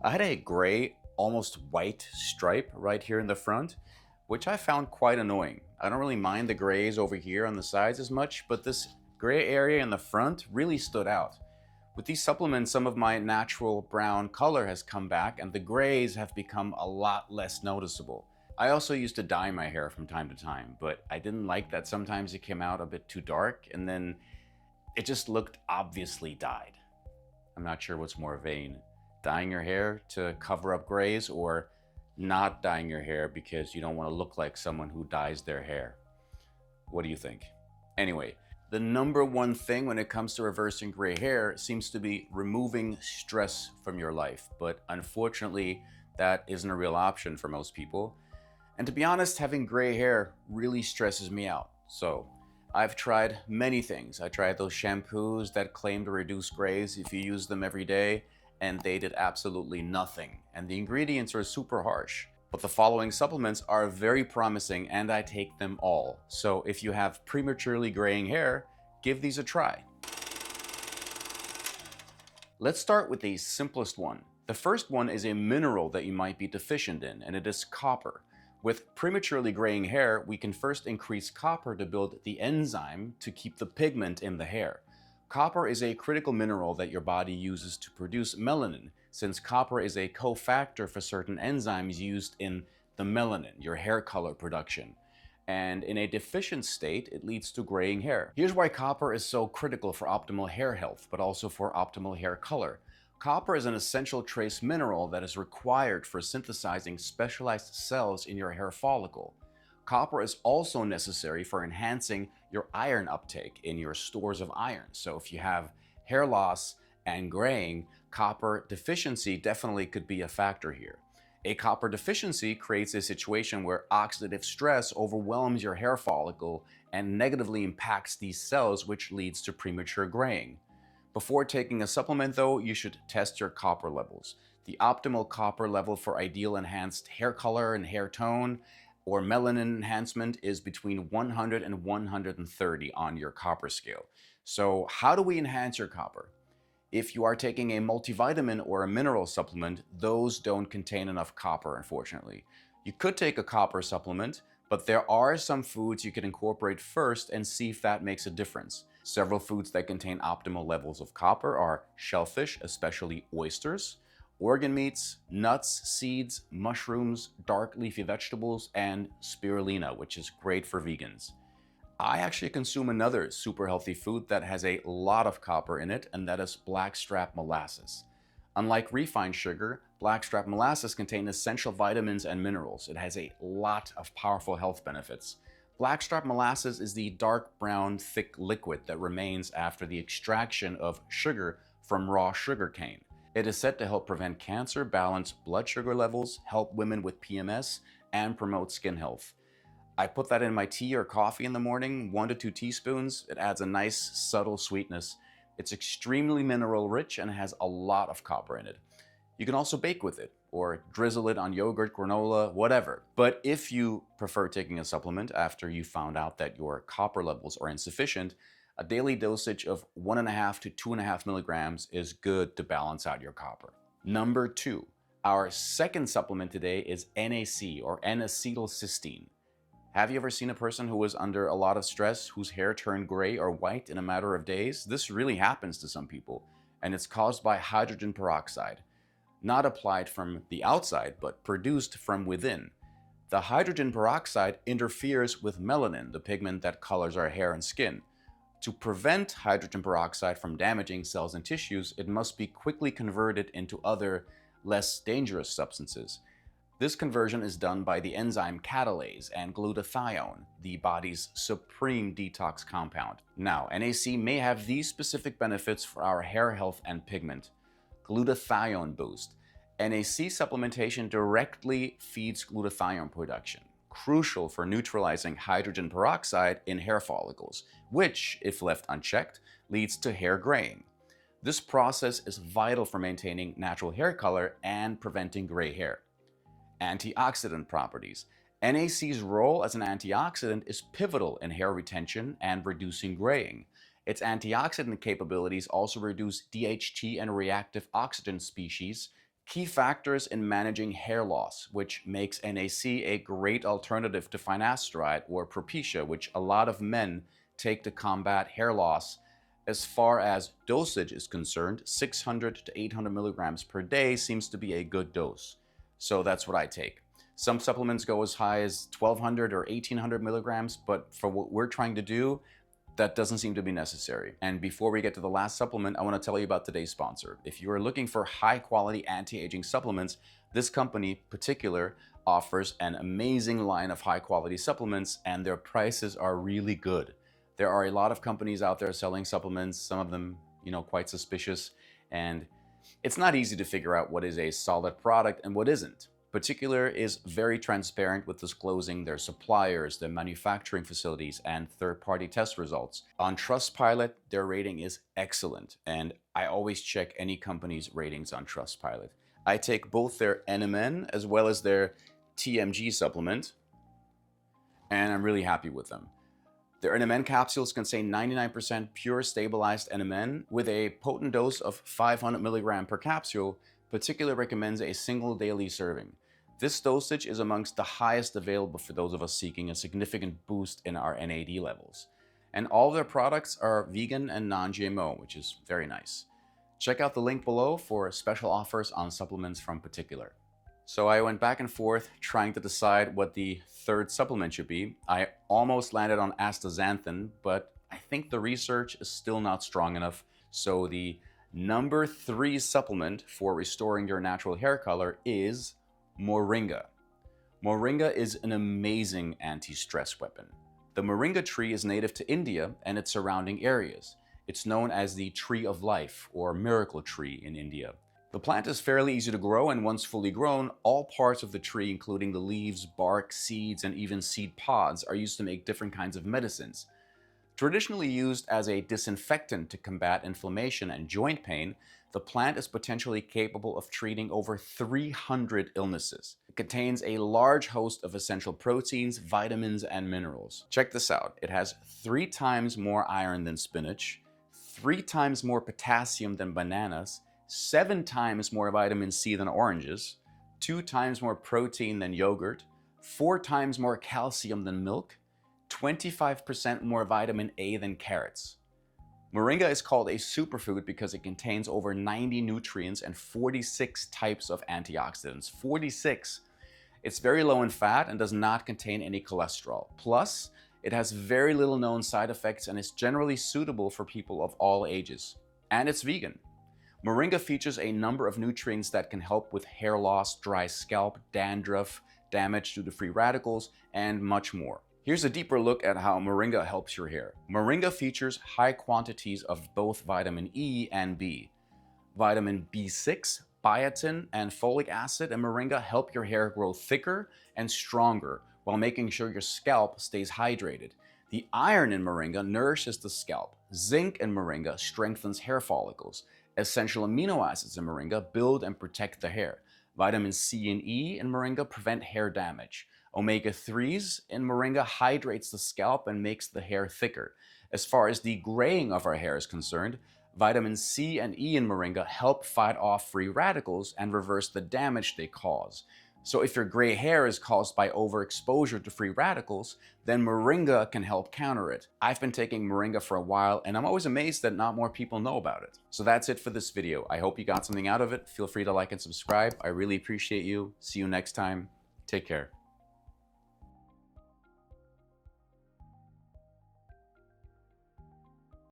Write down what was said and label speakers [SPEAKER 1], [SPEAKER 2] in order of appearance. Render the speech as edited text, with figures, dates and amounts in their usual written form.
[SPEAKER 1] I had a gray, almost white stripe right here in the front, which I found quite annoying. I don't really mind the grays over here on the sides as much, but this gray area in the front really stood out. With these supplements, some of my natural brown color has come back and the grays have become a lot less noticeable. I also used to dye my hair from time to time, but I didn't like that sometimes it came out a bit too dark and then it just looked obviously dyed. I'm not sure what's more vain, dyeing your hair to cover up grays or not dyeing your hair because you don't want to look like someone who dyes their hair. What do you think? Anyway, the number one thing when it comes to reversing gray hair seems to be removing stress from your life, but unfortunately, that isn't a real option for most people. And to be honest, having gray hair really stresses me out. So I've tried many things. I tried those shampoos that claim to reduce grays if you use them every day, and they did absolutely nothing. And the ingredients are super harsh. But the following supplements are very promising and I take them all. So if you have prematurely graying hair, give these a try. Let's start with the simplest one. The first one is a mineral that you might be deficient in, and it is copper. With prematurely graying hair, we can first increase copper to build the enzyme to keep the pigment in the hair. Copper is a critical mineral that your body uses to produce melanin, since copper is a cofactor for certain enzymes used in the melanin, your hair color production. And in a deficient state, it leads to graying hair. Here's why copper is so critical for optimal hair health, but also for optimal hair color. Copper is an essential trace mineral that is required for synthesizing specialized cells in your hair follicle. Copper is also necessary for enhancing your iron uptake in your stores of iron. So if you have hair loss and graying, copper deficiency definitely could be a factor here. A copper deficiency creates a situation where oxidative stress overwhelms your hair follicle and negatively impacts these cells, which leads to premature graying. Before taking a supplement though, you should test your copper levels. The optimal copper level for ideal enhanced hair color and hair tone or melanin enhancement is between 100 and 130 on your copper scale. So how do we enhance your copper? If you are taking a multivitamin or a mineral supplement, those don't contain enough copper, unfortunately. You could take a copper supplement, but there are some foods you can incorporate first and see if that makes a difference. Several foods that contain optimal levels of copper are shellfish, especially oysters, organ meats, nuts, seeds, mushrooms, dark leafy vegetables, and spirulina, which is great for vegans. I actually consume another super healthy food that has a lot of copper in it, and that is blackstrap molasses. Unlike refined sugar, blackstrap molasses contain essential vitamins and minerals. It has a lot of powerful health benefits. Blackstrap molasses is the dark brown, thick liquid that remains after the extraction of sugar from raw sugar cane. It is said to help prevent cancer, balance blood sugar levels, help women with PMS, and promote skin health. I put that in my tea or coffee in the morning, 1 to 2 teaspoons. It adds a nice, subtle sweetness. It's extremely mineral rich and has a lot of copper in it. You can also bake with it or drizzle it on yogurt, granola, whatever. But if you prefer taking a supplement after you found out that your copper levels are insufficient, a daily dosage of 1.5 to 2.5 milligrams is good to balance out your copper. Number 2, our second supplement today is NAC or N-acetylcysteine. Have you ever seen a person who was under a lot of stress whose hair turned gray or white in a matter of days? This really happens to some people, and it's caused by hydrogen peroxide. Not applied from the outside, but produced from within. The hydrogen peroxide interferes with melanin, the pigment that colors our hair and skin. To prevent hydrogen peroxide from damaging cells and tissues, it must be quickly converted into other, less dangerous substances. This conversion is done by the enzyme catalase and glutathione, the body's supreme detox compound. Now, NAC may have these specific benefits for our hair health and pigment. Glutathione boost. NAC supplementation directly feeds glutathione production, crucial for neutralizing hydrogen peroxide in hair follicles, which, if left unchecked, leads to hair graying. This process is vital for maintaining natural hair color and preventing gray hair. Antioxidant properties. NAC's role as an antioxidant is pivotal in hair retention and reducing graying. Its antioxidant capabilities also reduce DHT and reactive oxygen species, Key factors in managing hair loss, which makes NAC a great alternative to finasteride or Propecia, which a lot of men take to combat hair loss. As far as dosage is concerned, 600 to 800 milligrams per day seems to be a good dose. So that's what I take. Some supplements go as high as 1200 or 1800 milligrams, but for what we're trying to do, that doesn't seem to be necessary. And before we get to the last supplement, I want to tell you about today's sponsor. If you are looking for high quality anti-aging supplements, this company in particular offers an amazing line of high quality supplements, and their prices are really good. There are a lot of companies out there selling supplements, some of them, quite suspicious, and it's not easy to figure out what is a solid product and what isn't. Particular is very transparent with disclosing their suppliers, their manufacturing facilities, and third-party test results. On Trustpilot, their rating is excellent, and I always check any company's ratings on Trustpilot. I take both their NMN as well as their TMG supplement, and I'm really happy with them. Their NMN capsules contain 99% pure stabilized NMN with a potent dose of 500 milligrams per capsule. Particular recommends a single daily serving. This dosage is amongst the highest available for those of us seeking a significant boost in our NAD levels. And all of their products are vegan and non-GMO, which is very nice. Check out the link below for special offers on supplements from Particular. So I went back and forth trying to decide what the third supplement should be. I almost landed on astaxanthin, but I think the research is still not strong enough. So the number 3 supplement for restoring your natural hair color is Moringa. Moringa is an amazing anti-stress weapon. The Moringa tree is native to India and its surrounding areas. It's known as the tree of life or miracle tree in India. The plant is fairly easy to grow, and once fully grown, all parts of the tree, including the leaves, bark, seeds, and even seed pods, are used to make different kinds of medicines. Traditionally used as a disinfectant to combat inflammation and joint pain, the plant is potentially capable of treating over 300 illnesses. It contains a large host of essential proteins, vitamins, and minerals. Check this out. It has 3 times more iron than spinach, 3 times more potassium than bananas, 7 times more vitamin C than oranges, 2 times more protein than yogurt, 4 times more calcium than milk, 25% more vitamin A than carrots. Moringa is called a superfood because it contains over 90 nutrients and 46 types of antioxidants. 46! It's very low in fat and does not contain any cholesterol. Plus, it has very little known side effects and is generally suitable for people of all ages. And it's vegan. Moringa features a number of nutrients that can help with hair loss, dry scalp, dandruff, damage due to free radicals, and much more. Here's a deeper look at how Moringa helps your hair. Moringa features high quantities of both vitamin E and B. Vitamin B6, biotin, and folic acid in Moringa help your hair grow thicker and stronger while making sure your scalp stays hydrated. The iron in Moringa nourishes the scalp. Zinc in Moringa strengthens hair follicles. Essential amino acids in Moringa build and protect the hair. Vitamin C and E in Moringa prevent hair damage. Omega-3s in Moringa hydrates the scalp and makes the hair thicker. As far as the graying of our hair is concerned, vitamin C and E in Moringa help fight off free radicals and reverse the damage they cause. So if your gray hair is caused by overexposure to free radicals, then Moringa can help counter it. I've been taking Moringa for a while, and I'm always amazed that not more people know about it. So that's it for this video. I hope you got something out of it. Feel free to like and subscribe. I really appreciate you. See you next time. Take care.